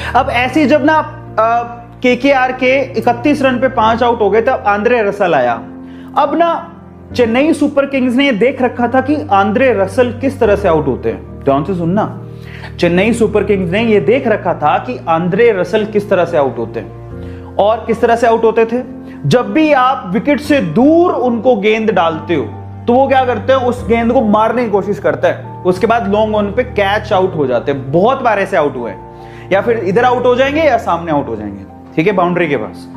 अब ऐसे जब ना केकेआर के 31 रन पे 5 आउट हो गए तब आंद्रे रसल आया। अब ना चेन्नई सुपर किंग्स ने देख रखा था कि आंद्रे रसल किस तरह से आउट होते हैं। ध्यान से सुनना, चेन्नई सुपर किंग्स ने यह देख रखा था कि आंद्रे रसल किस तरह से आउट होते हैं। और किस तरह से आउट होते थे, जब भी आप विकेट से दूर उनको गेंद डालते हो तो वो क्या करते हैं, उस गेंद को मारने की कोशिश करता है, उसके बाद लॉन्ग ऑन पे कैच आउट हो जाते हैं। बहुत बार ऐसे आउट हुए, या फिर इधर आउट हो जाएंगे या सामने आउट हो जाएंगे, ठीक है, बाउंड्री के पास।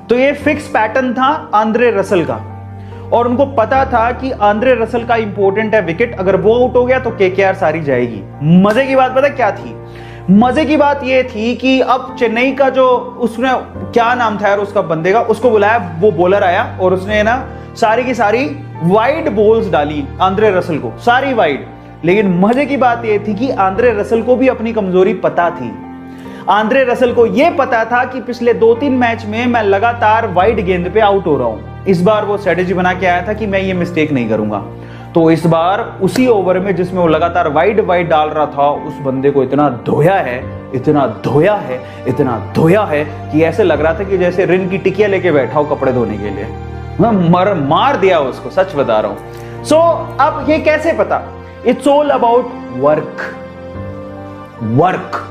तो ये फिक्स पैटर्न था आंद्रे रसल का, और उनको पता था कि आंद्रे रसल का इंपॉर्टेंट है विकेट, अगर वो आउट हो गया तो केकेआर सारी जाएगी। मजे की बात पता क्या थी, मजे की बात ये थी कि अब चेन्नई का जो, उसने क्या नाम था यार उसका बंदे का, उसको बुलाया, वो बॉलर आया और उसने ना सारी की सारी वाइड बॉल्स डाली आंद्रे रसल को, सारी वाइड। लेकिन मजे की बात यह थी कि आंद्रे रसल को भी अपनी कमजोरी पता थी। आंद्रे रसल को यह पता था कि पिछले 2-3 मैच में मैं लगातार वाइड गेंद पे आउट हो रहा हूं। इस बार वो स्ट्रेटेजी बना के आया था कि मैं ये मिस्टेक नहीं करूंगा। तो इस बार उसी ओवर में जिसमें वो लगातार वाइड डाल रहा था, उस बंदे को इतना धोया है, इतना धोया है, इतना धोया है कि ऐसे लग रहा था कि जैसे रिन की टिकिया लेके बैठा हो कपड़े धोने के लिए। मार दिया उसको, सच बता रहा हूं। सो अब ये कैसे पता, इट्स ऑल अबाउट वर्क।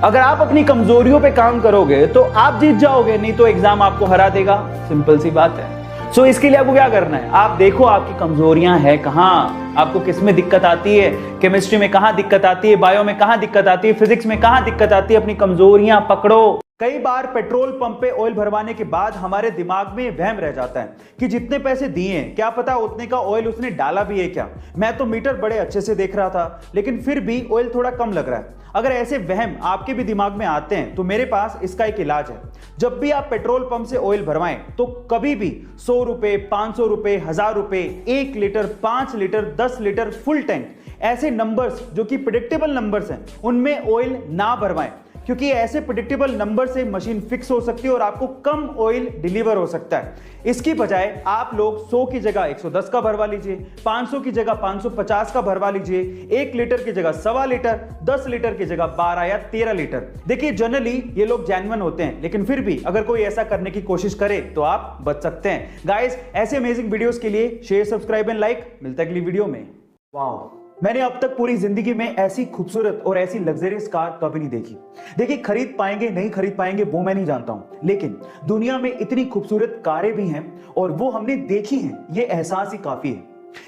अगर आप अपनी कमजोरियों पे काम करोगे तो आप जीत जाओगे, नहीं तो एग्जाम आपको हरा देगा। सिंपल सी बात है। सो इसके लिए आपको क्या करना है, आप देखो आपकी कमजोरियां हैं कहां, आपको किस में दिक्कत आती है, केमिस्ट्री में कहां दिक्कत आती है, बायो में कहां दिक्कत आती है, फिजिक्स में कहां दिक्कत आती है, अपनी कमजोरियां पकड़ो। कई बार पेट्रोल पंप पे ऑयल भरवाने के बाद हमारे दिमाग में वहम रह जाता है कि जितने पैसे दिए हैं क्या पता उतने का ऑयल उसने डाला भी है क्या। मैं तो मीटर बड़े अच्छे से देख रहा था लेकिन फिर भी ऑयल थोड़ा कम लग रहा है। अगर ऐसे वहम आपके भी दिमाग में आते हैं तो मेरे पास इसका एक इलाज है। जब भी आप पेट्रोल पंप से ऑयल भरवाएं तो कभी भी 100 रुपए, 500 रुपए, 1000 रुपए, 1 litre, 5 litre, 10 litre, full tank, ऐसे नंबर्स जो कि प्रेडिक्टेबल नंबर्स हैं उनमें ऑयल ना भरवाएं, क्योंकि ऐसे प्रेडिक्टेबल नंबर से मशीन फिक्स हो सकती है और आपको कम ऑयल डिलीवर हो सकता है। इसकी बजाय आप लोग 100 की जगह 110 का भरवा लीजिए, 500 की जगह 550 का भरवा लीजिए, 1 लीटर की जगह 1.25 लीटर, 10 लीटर की जगह 12 या 13 लीटर। देखिए जनरली ये लोग जेन्युइन होते हैं, लेकिन फिर भी अगर कोई ऐसा करने की कोशिश करे तो आप बच सकते हैं। गाइस, ऐसे अमेजिंग वीडियोस के लिए शेयर, सब्सक्राइब एंड लाइक। मिलता है अगली वीडियो में। वाओ, मैंने अब तक पूरी जिंदगी में ऐसी खूबसूरत और ऐसी लग्जरियस कार कभी नहीं देखी। देखिए, खरीद पाएंगे नहीं खरीद पाएंगे वो मैं नहीं जानता हूं, लेकिन दुनिया में इतनी खूबसूरत कारें भी हैं और वो हमने देखी हैं, ये एहसास ही काफी है।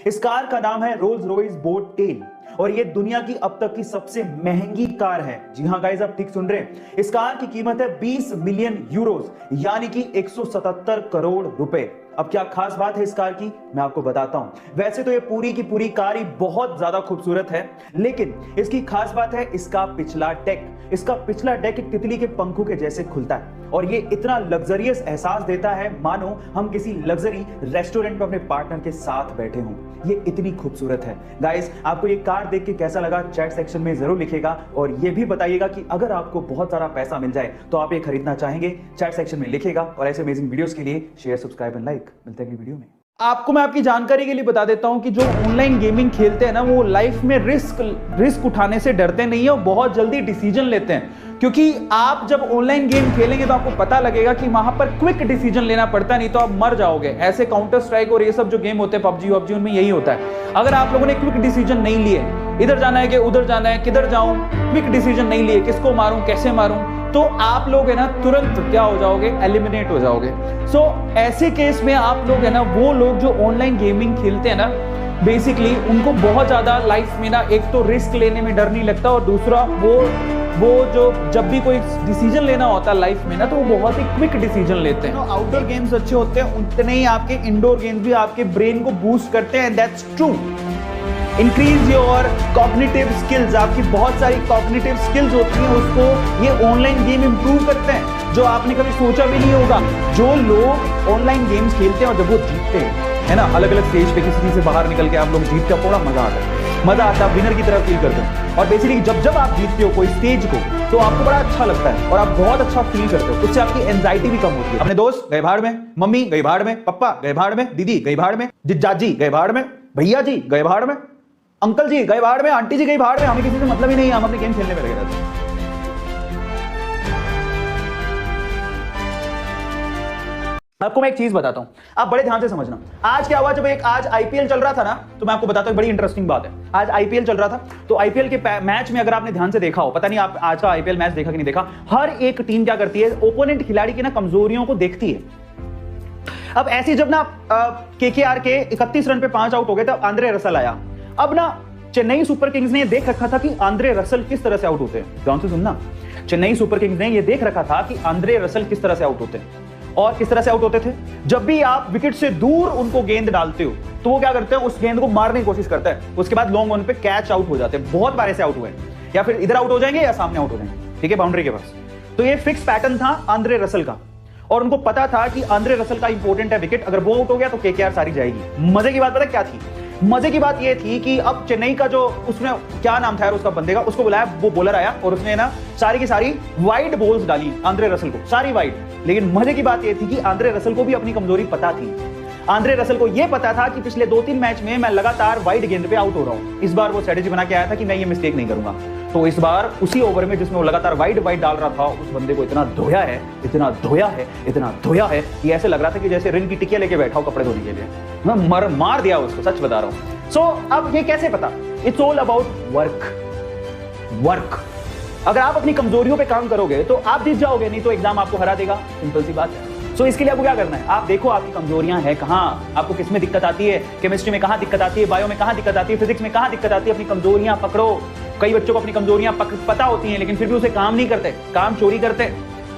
इस कार का नाम है रोल्स रॉयस बोट टेल और ये दुनिया की अब तक की सबसे महंगी कार है। जी हां गाइस, आप ठीक सुन रहे हैं। इस कार की कीमत है 20 मिलियन यूरोस, यानी कि 177 करोड़ रुपए। अब क्या खास बात है इस कार की, मैं आपको बताता हूं। वैसे तो ये पूरी की पूरी कार ही बहुत ज्यादा खूबसूरत है, लेकिन इसकी खास बात है इसका पिछला डेक। इसका पिछला डेक एक तितली के पंखों के जैसे खुलता है और ये इतना लग्जरियस एहसास देता है मानो हम किसी लग्जरी रेस्टोरेंट में अपने पार्टनर के साथ बैठे हों। ये इतनी खूबसूरत है। गाइस, आपको ये कार देख के कैसा लगा चैट सेक्शन में जरूर लिखिएगा और ये भी बताइएगा कि अगर आपको बहुत सारा पैसा मिल जाए तो आप ये खरीदना चाहेंगे। चैट सेक्शन में लिखिएगा और ऐसे अमेजिंग वीडियोस के लिए शेयर, सब्सक्राइब एंड लाइक। मिलते हैं अगली वीडियो में। आपको मैं आपकी जानकारी के लिए बता देता हूं कि जो ऑनलाइन गेमिंग खेलते हैं ना, वो लाइफ में रिस्क उठाने से डरते नहीं है और बहुत जल्दी डिसीजन लेते हैं। क्योंकि आप जब ऑनलाइन गेम खेलेंगे तो आपको पता लगेगा कि वहां पर क्विक डिसीजन लेना पड़ता है, नहीं तो आप मर जाओगे। ऐसे काउंटर स्ट्राइक और ये सब जो गेम होते हैं पबजी उनमें यही होता है। अगर आप लोगों ने क्विक डिसीजन नहीं लिए, इधर जाना है कि उधर जाना है, किधर जाऊं, क्विक डिसीजन नहीं लिए, किसको मारूं, कैसे मारूं, तो आप लोग है ना तुरंत क्या हो जाओगे, एलिमिनेट हो जाओगे। सो ऐसे केस में आप लोग है ना, वो लोग जो ऑनलाइन गेमिंग खेलते हैं ना, बेसिकली उनको बहुत ज्यादा लाइफ में ना, एक तो रिस्क लेने में डर नहीं लगता और दूसरा वो जो जब भी कोई डिसीजन लेना होता है लाइफ में ना, तो वो बहुत ही क्विक डिसीजन लेते हैं। आउटडोर गेम्स अच्छे होते हैं उतने ही आपके इंडोर गेम्स भी आपके ब्रेन को बूस्ट करते हैं। That's true. Increase your cognitive skills, आपकी बहुत सारी कॉग्निटिव स्किल्स होती हैं, उसको ये ऑनलाइन गेम इंप्रूव करते हैं, जो आपने कभी सोचा भी नहीं होगा। जो लोग ऑनलाइन गेम्स खेलते हैं और जब वो जीतते हैं है ना, अलग अलग स्टेज पे किसी चीज से बाहर निकल के आप लोग जीतते हो, थोड़ा मजा आता है, विनर की तरह फील करते हो। और बेसिकली जब आप जीतते हो कोई स्टेज को तो आपको बड़ा अच्छा लगता है और आप बहुत अच्छा फील करते हो, उससे आपकी एंजाइटी भी कम होती है। अपने दोस्त गए भाड़ में, मम्मी गई भाड़ में, पप्पा गए भाड़ में, दीदी गई भाड़ में, जिज्जाजी गए भाड़ में, भैया जी गए भाड़ में, अंकल जी गए भाड़ में, आंटी जी गई भाड़ में, हमें किसी से मतलब ही नहीं है, हम अपने गेम खेलने में लगे रहते हैं। आपको मैं एक चीज बताता हूं, आप बड़े ध्यान से समझना। आज क्या हुआ, जब आज आईपीएल चल रहा था ना, तो मैं आपको बताता हूं, बड़ी इंटरेस्टिंग बात है। आज आईपीएल चल रहा था, तो आईपीएल के मैच में अगर आपने ध्यान से देखा हो, पता नहीं आप आज का आईपीएल मैच देखा कि नहीं देखा, हर एक टीम क्या करती है, ओपोनेंट खिलाड़ी की ना कमजोरियों को देखती है। अब ऐसी जब ना केकेआर के 31 रन पे 5 आउट हो गए, तब आंद्रे रसल आया। अब ना चेन्नई सुपर किंग्स ने देख रखा था कि आंद्रे रसल किस तरह से आउट होते हैं। ध्यान से सुनना, चेन्नई सुपर किंग्स ने यह देख रखा था कि आंद्रे रसल किस तरह से आउट होते हैं। और किस तरह से आउट होते थे, जब भी आप विकेट से दूर उनको गेंद डालते हो, तो वो क्या करते हैं, उस गेंद को मारने की कोशिश करते हैं, उसके बाद लॉन्ग ऑन पे कैच आउट हो जाते हैं। बहुत बार ऐसे आउट हुए, या फिर इधर आउट हो जाएंगे या सामने आउट हो जाएंगे, ठीक है, बाउंड्री के पास। तो ये फिक्स पैटर्न था आंद्रे रसल का, और उनको पता था कि आंद्रे रसल का इंपॉर्टेंट है विकेट, अगर वो आउट हो गया तो केकेआर सारी जाएगी। मजे की बात पता क्या थी, मजे की बात यह थी कि अब चेन्नई का जो, उसने क्या नाम था यार उसका बंदे का, उसको बुलाया, वो बॉलर आया और उसने ना सारी की सारी वाइड बॉल्स डाली आंद्रे रसल को, सारी वाइड। लेकिन मजे की बात यह थी कि आंद्रे रसल को भी अपनी कमजोरी पता थी। आंद्रे रसल को यह पता था कि पिछले 2-3 मैच में मैं लगातार वाइड गेंद पे आउट हो रहा हूं। इस बार वो स्ट्रेटेजी बना के आया था कि मैं ये मिस्टेक नहीं करूंगा। तो इस बार उसी ओवर में जिसमें वो लगातार वाइड डाल रहा था, उस बंदे को इतना धोया है, इतना धोया है, इतना धोया है कि ऐसे लग रहा था कि जैसे रिन की टिकिया लेके बैठा हो कपड़े धोने के लिए। मैं मार दिया उसको, सच बता रहा हूं। सो अब ये कैसे पता, इट्स ऑल अबाउट वर्क। अगर आप अपनी कमजोरियों पे काम करोगे तो आप जीत जाओगे, नहीं तो एग्जाम आपको हरा देगा, सिंपल सी बात है। सो इसके लिए आपको क्या करना है, आप देखो आपकी कमजोरियां हैं कहां, आपको किस में दिक्कत आती है, केमिस्ट्री में कहां दिक्कत आती है, बायो में कहां दिक्कत आती है, फिजिक्स में कहां दिक्कत आती है, अपनी कमजोरियां पकड़ो। कई बच्चों को अपनी कमजोरियां पता होती हैं, लेकिन फिर भी उसे काम नहीं करते, काम चोरी करते।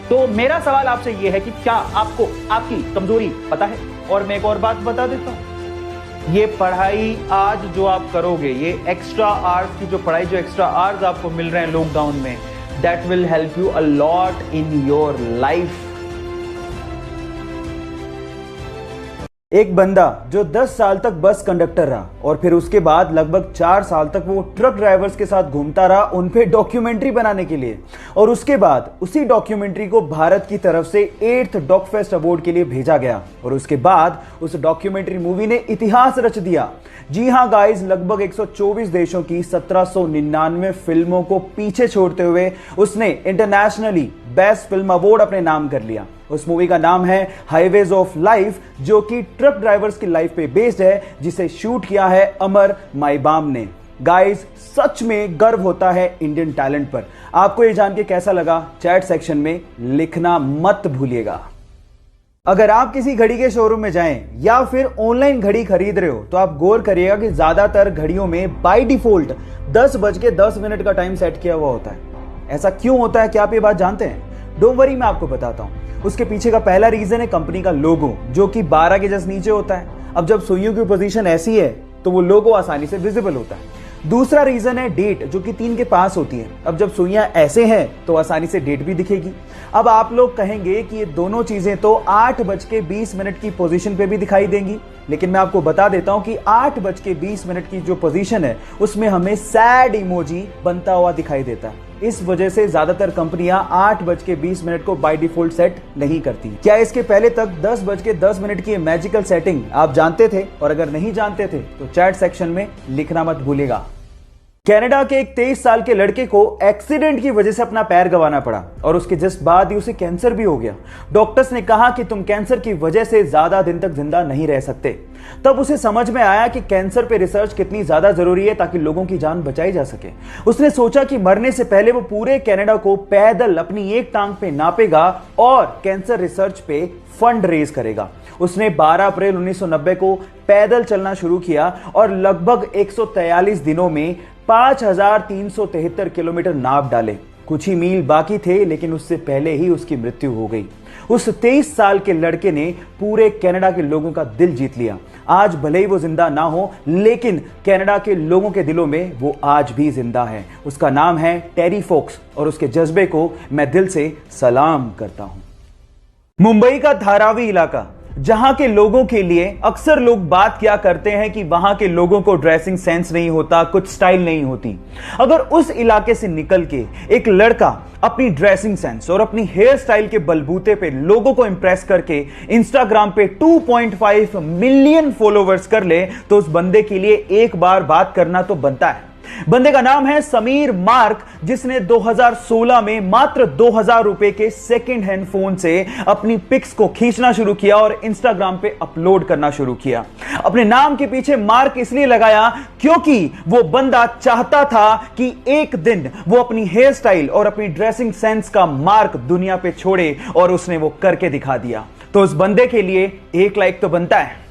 तो मेरा सवाल आपसे यह है कि क्या आपको आपकी कमजोरी पता है। और मैं एक और बात बता देता हूं, ये पढ़ाई आज जो आप करोगे, ये एक्स्ट्रा आवर्स की जो पढ़ाई, जो एक्स्ट्रा आवर्स आपको मिल रहे हैं लॉकडाउन में, that will help you a lot in your life. एक बंदा जो 10 साल तक बस कंडक्टर रहा और फिर उसके बाद लगभग 4 साल तक वो ट्रक ड्राइवर्स के साथ घूमता रहा उन पे डॉक्यूमेंट्री बनाने के लिए, और उसके बाद उसी डॉक्यूमेंट्री को भारत की तरफ से 8th डॉकफेस्ट अवार्ड के लिए भेजा गया, और उसके बाद उस डॉक्यूमेंट्री मूवी ने इतिहास रच दिया। जी हां गाइस, लगभग 124 देशों की 1799 फिल्मों को पीछे छोड़ते हुए उसने इंटरनेशनली बेस्ट फिल्म अवार्ड अपने नाम कर लिया। उस मूवी का नाम है हाईवेज ऑफ लाइफ, जो कि ट्रक ड्राइवर्स की लाइफ पे बेस्ड है, जिसे शूट किया है अमर माईबाम ने। गाइस, सच में गर्व होता है इंडियन टैलेंट पर। आपको ये जान के कैसा लगा, चैट सेक्शन में लिखना मत भूलिएगा। अगर आप किसी घड़ी के शोरूम में जाएं या फिर ऑनलाइन घड़ी खरीद रहे हो, तो आप गौर करिएगा कि ज्यादातर घड़ियों में बाय डिफॉल्ट 10:10 का टाइम सेट किया हुआ होता है। ऐसा क्यों होता है, क्या आप ये बात जानते हैं? डोंट वरी, मैं आपको बताता हूं। उसके पीछे का पहला रीजन है कंपनी का लोगो, जो कि 12 के जस्ट नीचे होता है। अब जब सुइयों की पोजीशन ऐसी है तो वो लोगो आसानी से विजिबल होता है। दूसरा रीजन है डेट, जो कि 3 के पास होती है। अब जब सुइयां ऐसे हैं तो आसानी से डेट भी दिखेगी। अब आप लोग कहेंगे कि ये दोनों चीजें तो 8:20 की पोजीशन पे भी दिखाई देंगी, लेकिन मैं आपको बता देता हूं कि 8:20 की जो पोजीशन है उसमें हमें सैड इमोजी बनता हुआ दिखाई देता है। इस वजह से ज्यादातर कंपनियां 8:20 को बाय डिफॉल्ट सेट नहीं करती। क्या इसके पहले तक 10:10 की मैजिकल सेटिंग आप जानते थे? और अगर नहीं जानते थे तो चैट सेक्शन में लिखना मत भूलिएगा। कनाडा के एक 23 साल के लड़के को एक्सीडेंट की वजह से अपना पैर गंवाना पड़ा, और उसके जस्ट बाद ही उसे कैंसर भी हो गया। डॉक्टर्स ने कहा कि तुम कैंसर की वजह से ज्यादा दिन तक जिंदा नहीं रह सकते। तब उसे समझ में आया कि कैंसर पे रिसर्च कितनी ज्यादा जरूरी है ताकि लोगों की जान बचाई जा सके। उसने सोचा कि मरने से पहले वो पूरे कनाडा को पैदल अपनी एक टांग पे नापेगा और कैंसर रिसर्च पे फंड रेज करेगा। उसने 12 अप्रैल 1990 को पैदल चलना शुरू किया और लगभग 143 दिनों में 5373 किलोमीटर नाप डाले। कुछ ही मील बाकी थे, लेकिन उससे पहले ही उसकी मृत्यु हो गई। उस 23 साल के लड़के ने पूरे कनाडा के लोगों का दिल जीत लिया। आज भले ही वो जिंदा ना हो, लेकिन कनाडा के लोगों के दिलों में वो आज भी जिंदा है। उसका नाम है टेरी फोक्स, और उसके जज्बे को मैं दिल से सलाम करता हूं। मुंबई का धारावी इलाका, जहां के लोगों के लिए अक्सर लोग बात क्या करते हैं कि वहां के लोगों को ड्रेसिंग सेंस नहीं होता, कुछ स्टाइल नहीं होती। अगर उस इलाके से निकल के एक लड़का अपनी ड्रेसिंग सेंस और अपनी हेयर स्टाइल के बलबूते पे लोगों को इंप्रेस करके इंस्टाग्राम पे 2.5 मिलियन फॉलोवर्स कर ले, तो उस बंदे के लिए एक बार बात करना तो बनता है। बंदे का नाम है समीर मार्क, जिसने 2016 में मात्र 2000 रुपए के सेकंड हैंड फोन से अपनी पिक्स को खींचना शुरू किया और इंस्टाग्राम पे अपलोड करना शुरू किया। अपने नाम के पीछे मार्क इसलिए लगाया क्योंकि वो बंदा चाहता था कि एक दिन वो अपनी हेयर स्टाइल और अपनी ड्रेसिंग सेंस का मार्क दुनिया पे छोड़े, और उसने वो करके दिखा दिया। तो उस बंदे के लिए एक लाइक तो बनता है।